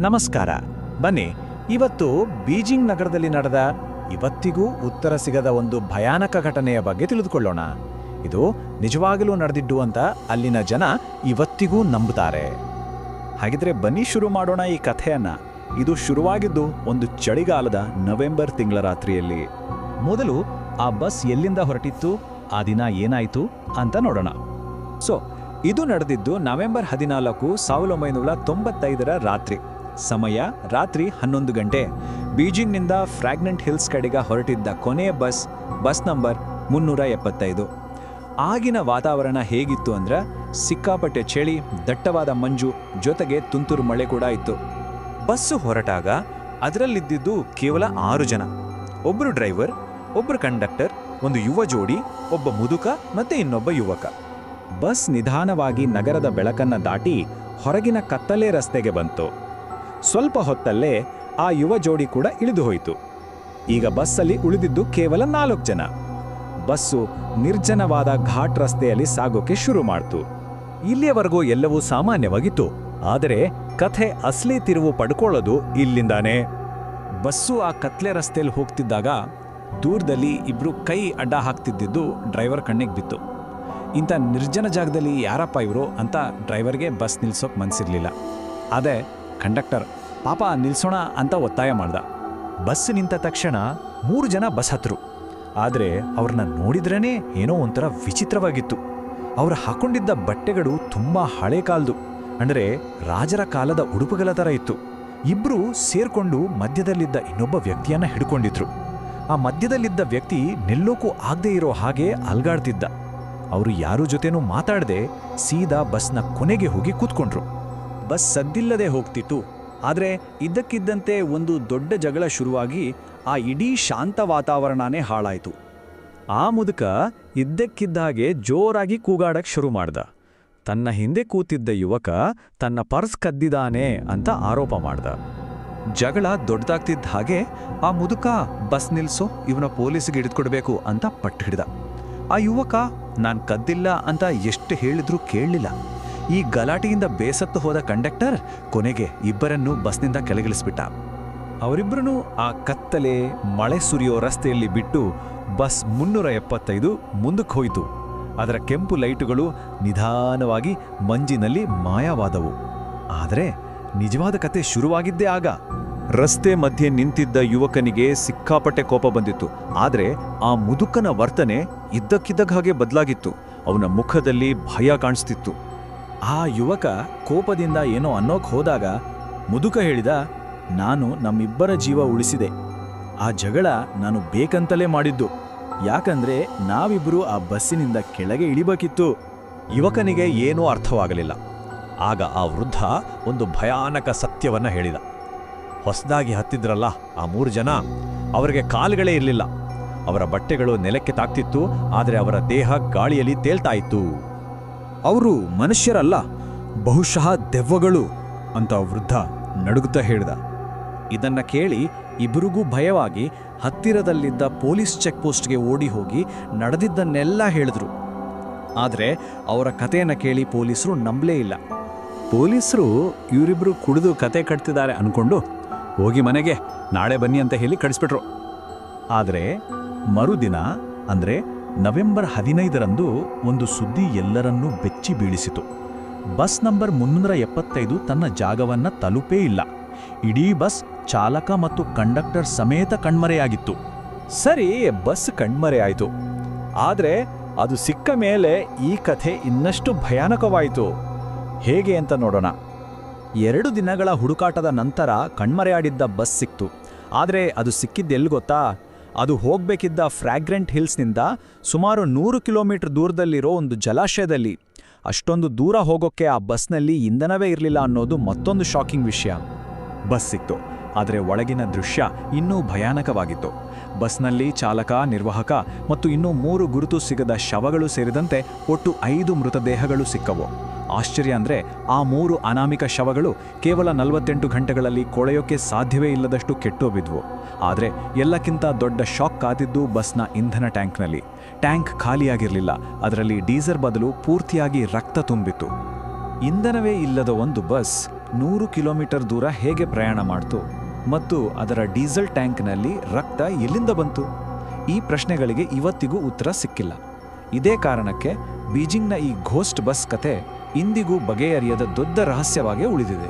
ನಮಸ್ಕಾರ. ಬನ್ನಿ, ಇವತ್ತು ಬೀಜಿಂಗ್ ನಗರದಲ್ಲಿ ನಡೆದ ಇವತ್ತಿಗೂ ಉತ್ತರ ಸಿಗದ ಒಂದು ಭಯಾನಕ ಘಟನೆಯ ಬಗ್ಗೆ ತಿಳಿದುಕೊಳ್ಳೋಣ. ಇದು ನಿಜವಾಗಲೂ ನಡೆದಿದ್ದು ಅಂತ ಅಲ್ಲಿನ ಜನ ಇವತ್ತಿಗೂ ನಂಬುತ್ತಾರೆ. ಹಾಗಿದ್ರೆ ಬನ್ನಿ ಶುರು ಮಾಡೋಣ ಈ ಕಥೆಯನ್ನ. ಇದು ಶುರುವಾಗಿದ್ದು ಒಂದು ಚಳಿಗಾಲದ ನವೆಂಬರ್ ತಿಂಗಳ ರಾತ್ರಿಯಲ್ಲಿ. ಮೊದಲು ಆ ಬಸ್ ಎಲ್ಲಿಂದ ಹೊರಟಿತ್ತು, ಆ ದಿನ ಏನಾಯಿತು ಅಂತ ನೋಡೋಣ. ಇದು ನಡೆದಿದ್ದು ನವೆಂಬರ್ 14, 1995 ರಾತ್ರಿ. ಸಮಯ ರಾತ್ರಿ 11 ಗಂಟೆ. ಬೀಜಿಂಗ್ನಿಂದ ಫ್ರಾಗ್ನೆಂಟ್ ಹಿಲ್ಸ್ ಕಡೆಗೆ ಹೊರಟಿದ್ದ ಕೊನೆಯ ಬಸ್ ನಂಬರ್ 375. ಆಗಿನ ವಾತಾವರಣ ಹೇಗಿತ್ತು ಅಂದ್ರೆ ಸಿಕ್ಕಾಪಟ್ಟೆ ಚಳಿ, ದಟ್ಟವಾದ ಮಂಜು, ಜೊತೆಗೆ ತುಂತುರು ಮಳೆ ಕೂಡ ಇತ್ತು. ಬಸ್ಸು ಹೊರಟಾಗ ಅದರಲ್ಲಿದ್ದಿದ್ದು ಕೇವಲ 6 ಜನ. ಒಬ್ಬರು ಡ್ರೈವರ್, ಒಬ್ಬರು ಕಂಡಕ್ಟರ್, ಒಂದು ಯುವ ಜೋಡಿ, ಒಬ್ಬ ಮುದುಕ ಮತ್ತೆ ಇನ್ನೊಬ್ಬ ಯುವಕ. ಬಸ್ ನಿಧಾನವಾಗಿ ನಗರದ ಬೆಳಕನ್ನ ದಾಟಿ ಹೊರಗಿನ ಕತ್ತಲೆ ರಸ್ತೆಗೆ ಬಂತು. ಸ್ವಲ್ಪ ಹೊತ್ತಲ್ಲೇ ಆ ಯುವ ಜೋಡಿ ಕೂಡ ಇಳಿದು ಹೋಯಿತು. ಈಗ ಬಸ್ಸಲ್ಲಿ ಉಳಿದಿದ್ದು ಕೇವಲ 4 ಜನ. ಬಸ್ಸು ನಿರ್ಜನವಾದ ಘಾಟ್ ರಸ್ತೆಯಲ್ಲಿ ಸಾಗೋಕೆ ಶುರು ಮಾಡ್ತು. ಇಲ್ಲಿಯವರೆಗೂ ಎಲ್ಲವೂ ಸಾಮಾನ್ಯವಾಗಿತ್ತು. ಆದರೆ ಕಥೆ ಅಸಲಿ ತಿರುವು ಪಡ್ಕೊಳ್ಳೋದು ಇಲ್ಲಿಂದಾನೆ. ಬಸ್ಸು ಆ ಕತ್ಲೆ ರಸ್ತೆಯಲ್ಲಿ ಹೋಗ್ತಿದ್ದಾಗ ದೂರದಲ್ಲಿ ಇಬ್ರು ಕೈ ಅಡ್ಡ ಹಾಕ್ತಿದ್ದಿದ್ದು ಡ್ರೈವರ್ ಕಣ್ಣಿಗೆ ಬಿತ್ತು. ಇಂಥ ನಿರ್ಜನ ಜಾಗದಲ್ಲಿ ಯಾರಪ್ಪ ಇವರು ಅಂತ ಡ್ರೈವರ್ಗೆ ಬಸ್ ನಿಲ್ಸೋಕೆ ಮನಸ್ಸಿರಲಿಲ್ಲ. ಅದೇ ಕಂಡಕ್ಟರ್ ಪಾಪ ನಿಲ್ಸೋಣ ಅಂತ ಒತ್ತಾಯ ಮಾಡ್ದ. ಬಸ್ ನಿಂತ ತಕ್ಷಣ 3 ಜನ ಬಸ್ ಹತ್ತರು. ಆದರೆ ಅವ್ರನ್ನ ನೋಡಿದ್ರೇ ಏನೋ ಒಂಥರ ವಿಚಿತ್ರವಾಗಿತ್ತು. ಅವ್ರು ಹಾಕೊಂಡಿದ್ದ ಬಟ್ಟೆಗಳು ತುಂಬ ಹಳೆ ಕಾಲದ್ದು, ಅಂದರೆ ರಾಜರ ಕಾಲದ ಉಡುಪುಗಳ ಥರ ಇತ್ತು. ಇಬ್ರು ಸೇರ್ಕೊಂಡು ಮಧ್ಯದಲ್ಲಿದ್ದ ಇನ್ನೊಬ್ಬ ವ್ಯಕ್ತಿಯನ್ನ ಹಿಡ್ಕೊಂಡಿದ್ರು. ಆ ಮಧ್ಯದಲ್ಲಿದ್ದ ವ್ಯಕ್ತಿ ನಿಲ್ಲೋಕ್ಕೂ ಆಗದೆ ಇರೋ ಹಾಗೆ ಅಲ್ಗಾಡ್ತಿದ್ದ. ಅವರು ಯಾರೂ ಜೊತೆನೂ ಮಾತಾಡದೆ ಸೀದಾ ಬಸ್ನ ಕೊನೆಗೆ ಹೋಗಿ ಕೂತ್ಕೊಂಡ್ರು. ಬಸ್ ಸದ್ದಿಲ್ಲದೆ ಹೋಗ್ತಿತ್ತು. ಆದರೆ ಇದ್ದಕ್ಕಿದ್ದಂತೆ ಒಂದು ದೊಡ್ಡ ಜಗಳ ಶುರುವಾಗಿ ಆ ಇಡೀ ಶಾಂತ ವಾತಾವರಣನೇ ಹಾಳಾಯಿತು. ಆ ಮುದುಕ ಇದ್ದಕ್ಕಿದ್ದ ಹಾಗೆ ಜೋರಾಗಿ ಕೂಗಾಡಕ್ಕೆ ಶುರು ಮಾಡ್ದ. ತನ್ನ ಹಿಂದೆ ಕೂತಿದ್ದ ಯುವಕ ತನ್ನ ಪರ್ಸ್ ಕದ್ದಿದ್ದಾನೆ ಅಂತ ಆರೋಪ ಮಾಡ್ದ. ಜಗಳ ದೊಡ್ಡದಾಗ್ತಿದ್ದ ಹಾಗೆ ಆ ಮುದುಕ ಬಸ್ ನಿಲ್ಸೋ, ಇವನ ಪೊಲೀಸಿಗೆ ಹಿಡಿದುಕೊಡ್ಬೇಕು ಅಂತ ಪಟ್ಟು ಹಿಡ್ದ. ಆ ಯುವಕ ನಾನ್ ಕದ್ದಿಲ್ಲ ಅಂತ ಎಷ್ಟು ಹೇಳಿದ್ರೂ ಕೇಳಲಿಲ್ಲ. ಈ ಗಲಾಟೆಯಿಂದ ಬೇಸತ್ತು ಹೋದ ಕಂಡಕ್ಟರ್ ಕೊನೆಗೆ ಇಬ್ಬರನ್ನೂ ಬಸ್ನಿಂದ ಕೆಳಗಿಳಿಸ್ಬಿಟ್ಟ. ಅವರಿಬ್ಬರನ್ನೂ ಆ ಕತ್ತಲೆ ಮಳೆ ಸುರಿಯೋ ರಸ್ತೆಯಲ್ಲಿ ಬಿಟ್ಟು ಬಸ್ 375 ಮುಂದಕ್ಕೆ ಹೋಯಿತು. ಅದರ ಕೆಂಪು ಲೈಟುಗಳು ನಿಧಾನವಾಗಿ ಮಂಜಿನಲ್ಲಿ ಮಾಯವಾದವು. ಆದರೆ ನಿಜವಾದ ಕತೆ ಶುರುವಾಗಿದ್ದೇ ಆಗ. ರಸ್ತೆ ಮಧ್ಯೆ ನಿಂತಿದ್ದ ಯುವಕನಿಗೆ ಸಿಕ್ಕಾಪಟ್ಟೆ ಕೋಪ ಬಂದಿತ್ತು. ಆದರೆ ಆ ಮುದುಕನ ವರ್ತನೆ ಇದ್ದಕ್ಕಿದ್ದಾಗ ಹಾಗೆ ಬದಲಾಗಿತ್ತು. ಅವನ ಮುಖದಲ್ಲಿ ಭಯ ಕಾಣಿಸ್ತಿತ್ತು. ಆ ಯುವಕ ಕೋಪದಿಂದ ಏನೋ ಅನ್ನೋಕ್ ಹೋದಾಗ ಮುದುಕ ಹೇಳಿದ, ನಾನು ನಮ್ಮಿಬ್ಬರ ಜೀವ ಉಳಿಸಿದೆ. ಆ ಜಗಳ ನಾನು ಬೇಕಂತಲೇ ಮಾಡಿದ್ದು. ಯಾಕಂದ್ರೆ ನಾವಿಬ್ಬರು ಆ ಬಸ್ಸಿನಿಂದ ಕೆಳಗೆ ಇಳಿಬೇಕಿತ್ತು. ಯುವಕನಿಗೆ ಏನೂ ಅರ್ಥವಾಗಲಿಲ್ಲ. ಆಗ ಆ ವೃದ್ಧ ಒಂದು ಭಯಾನಕ ಸತ್ಯವನ್ನ ಹೇಳಿದ. ಹೊಸದಾಗಿ ಹತ್ತಿದ್ರಲ್ಲ ಆ 3 ಜನ, ಅವರಿಗೆ ಕಾಲುಗಳೇ ಇರಲಿಲ್ಲ. ಅವರ ಬಟ್ಟೆಗಳು ನೆಲಕ್ಕೆ ತಾಕ್ತಿತ್ತು, ಆದರೆ ಅವರ ದೇಹ ಗಾಳಿಯಲ್ಲಿ ತೇಲ್ತಾ ಇತ್ತು. ಅವರು ಮನುಷ್ಯರಲ್ಲ, ಬಹುಶಃ ದೆವ್ವಗಳು ಅಂತ ವೃದ್ಧ ನಡುಗುತ್ತಾ ಹೇಳಿದ. ಇದನ್ನ ಕೇಳಿ ಇಬ್ಬರಿಗೂ ಭಯವಾಗಿ ಹತ್ತಿರದಲ್ಲಿದ್ದ ಪೊಲೀಸ್ ಚೆಕ್ ಪೋಸ್ಟ್ಗೆ ಓಡಿ ಹೋಗಿ ನಡೆದಿದ್ದನ್ನೆಲ್ಲ ಹೇಳಿದ್ರು. ಆದರೆ ಅವರ ಕಥೆಯನ್ನು ಕೇಳಿ ಪೊಲೀಸರು ನಂಬಲೇ ಇಲ್ಲ. ಪೊಲೀಸರು ಇವರಿಬ್ರು ಕುಡಿದು ಕತೆ ಕಟ್ತಿದ್ದಾರೆ ಅನ್ಕೊಂಡು ಹೋಗಿ ಮನೆಗೆ ನಾಳೆ ಬನ್ನಿ ಅಂತ ಹೇಳಿ ಕಳಿಸ್ಬಿಟ್ರು. ಆದರೆ ಮರುದಿನ ಅಂದರೆ ನವೆಂಬರ್ 15ರಂದು ಒಂದು ಸುದ್ದಿ ಎಲ್ಲರನ್ನೂ ಬೆಚ್ಚಿ ಬೀಳಿಸಿತು. ಬಸ್ ನಂಬರ್ 375 ತನ್ನ ಜಾಗವನ್ನ ತಲುಪೇ ಇಲ್ಲ. ಇಡೀ ಬಸ್ ಚಾಲಕ ಮತ್ತು ಕಂಡಕ್ಟರ್ ಸಮೇತ ಕಣ್ಮರೆಯಾಗಿತ್ತು. ಸರಿ, ಬಸ್ ಕಣ್ಮರೆಯಾಯಿತು. ಆದರೆ ಅದು ಸಿಕ್ಕ ಮೇಲೆ ಈ ಕಥೆ ಇನ್ನಷ್ಟು ಭಯಾನಕವಾಯಿತು. ಹೇಗೆ ಅಂತ ನೋಡೋಣ. 2 ದಿನಗಳ ಹುಡುಕಾಟದ ನಂತರ ಕಣ್ಮರೆಯಾಡಿದ್ದ ಬಸ್ ಸಿಕ್ತು. ಆದರೆ ಅದು ಸಿಕ್ಕಿದ್ದೆಲ್ಲಿ ಗೊತ್ತಾ? ಅದು ಹೋಗಬೇಕಿದ್ದ ಫ್ರಾಗ್ರೆಂಟ್ ಹಿಲ್ಸ್ನಿಂದ ಸುಮಾರು 100 ಕಿಲೋಮೀಟರ್ ದೂರದಲ್ಲಿರೋ ಒಂದು ಜಲಾಶಯದಲ್ಲಿ. ಅಷ್ಟೊಂದು ದೂರ ಹೋಗೋಕ್ಕೆ ಆ ಬಸ್ನಲ್ಲಿ ಇಂಧನವೇ ಇರಲಿಲ್ಲ ಅನ್ನೋದು ಮತ್ತೊಂದು ಶಾಕಿಂಗ್ ವಿಷಯ. ಬಸ್ ಸಿಕ್ತು, ಆದರೆ ಒಳಗಿನ ದೃಶ್ಯ ಇನ್ನೂ ಭಯಾನಕವಾಗಿತ್ತು. ಬಸ್ನಲ್ಲಿ ಚಾಲಕ, ನಿರ್ವಾಹಕ ಮತ್ತು ಇನ್ನೂ 3 ಗುರುತು ಸಿಗದ ಶವಗಳು ಸೇರಿದಂತೆ ಒಟ್ಟು 5 ಮೃತದೇಹಗಳು ಸಿಕ್ಕವು. ಆಶ್ಚರ್ಯ ಅಂದರೆ ಆ 3 ಅನಾಮಿಕ ಶವಗಳು ಕೇವಲ 48 ಗಂಟೆಗಳಲ್ಲಿ ಕೊಳೆಯೋಕೆ ಸಾಧ್ಯವೇ ಇಲ್ಲದಷ್ಟು ಕೆಟ್ಟೋಬಿದ್ವು. ಆದರೆ ಎಲ್ಲಕ್ಕಿಂತ ದೊಡ್ಡ ಶಾಕ್ ಕಾದಿದ್ದು ಬಸ್ನ ಇಂಧನ ಟ್ಯಾಂಕ್ನಲ್ಲಿ. ಟ್ಯಾಂಕ್ ಖಾಲಿಯಾಗಿರಲಿಲ್ಲ. ಅದರಲ್ಲಿ ಡೀಸೆಲ್ ಬದಲು ಪೂರ್ತಿಯಾಗಿ ರಕ್ತ ತುಂಬಿತ್ತು. ಇಂಧನವೇ ಇಲ್ಲದ ಒಂದು ಬಸ್ 100 ಕಿಲೋಮೀಟರ್ ದೂರ ಹೇಗೆ ಪ್ರಯಾಣ ಮಾಡ್ತು ಮತ್ತು ಅದರ ಡೀಸೆಲ್ ಟ್ಯಾಂಕ್ನಲ್ಲಿ ರಕ್ತ ಎಲ್ಲಿಂದ ಬಂತು? ಈ ಪ್ರಶ್ನೆಗಳಿಗೆ ಇವತ್ತಿಗೂ ಉತ್ತರ ಸಿಕ್ಕಿಲ್ಲ. ಇದೇ ಕಾರಣಕ್ಕೆ ಬೀಜಿಂಗ್ನ ಈ ಘೋಸ್ಟ್ ಬಸ್ ಕತೆ ಇಂದಿಗೂ ಬಗೆಹರಿಯದ ದೊಡ್ಡ ರಹಸ್ಯವಾಗೇ ಉಳಿದಿದೆ.